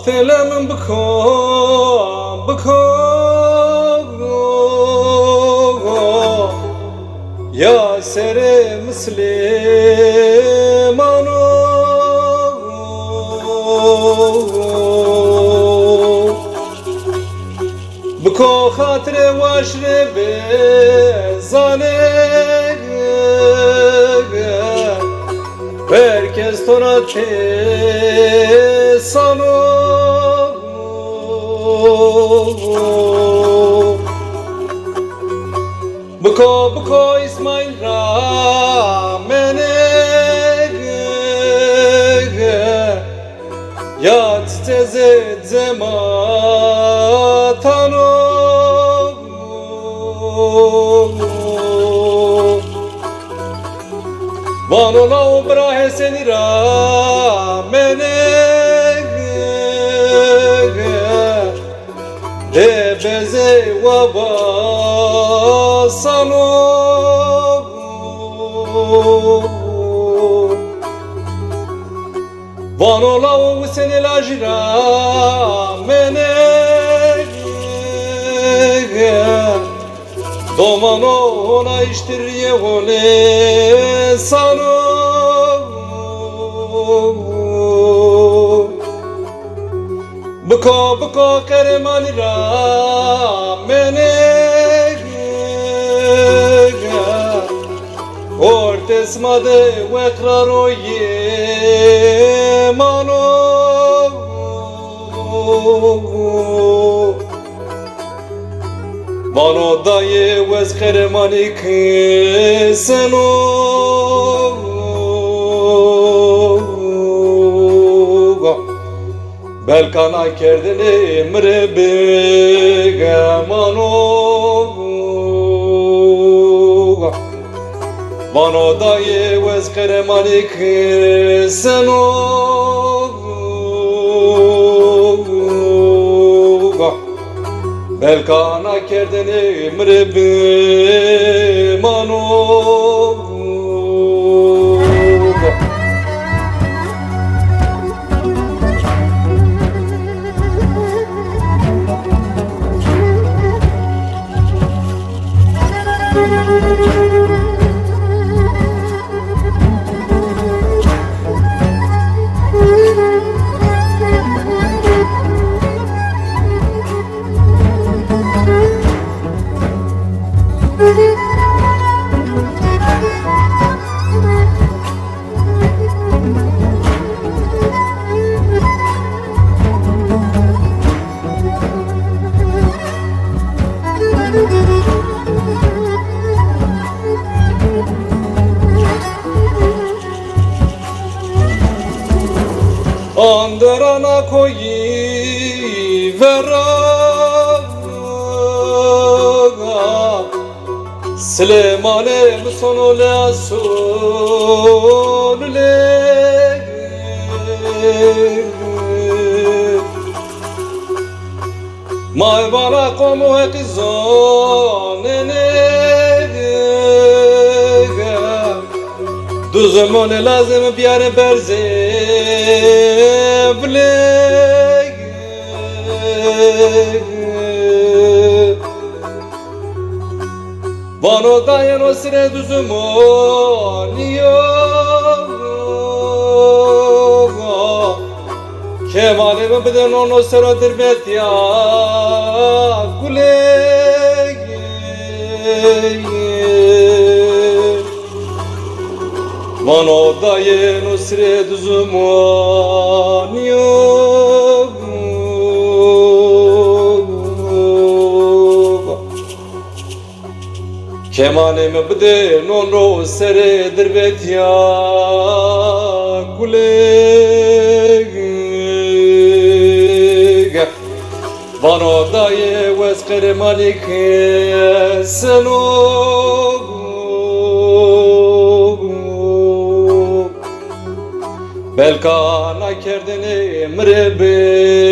Telemim bıkam ya sere Müslümanı bıko hatire vaşre bezane herkes tonate sanu Bıko İsmail Ramene Yat teze zematano Vanola obrahe seni Ramene De beze wabasano Vanola o seni la jira mene Domano ona iştiriye ole sano Bıko keremani ramene Ortes made vekraro yemano Vano daye vez keremani keseno Belkana kerdini mrebege mano Vano daye vez keremanik seno Belkana kerdini mrebege mano Andırana koyi vera Süleyman'e sonule asulule Mayvana komu ekizonene Düzümüne lazım bir yere berzevle Vano dayan o sire düzümünü Kemalimi biden onu sıradır betya Gule Vano daye nusre düzümünü Kemalimi bide nonro seredir betya kuleg Vano daye vez keremanik seno Belkana kerdini mrebe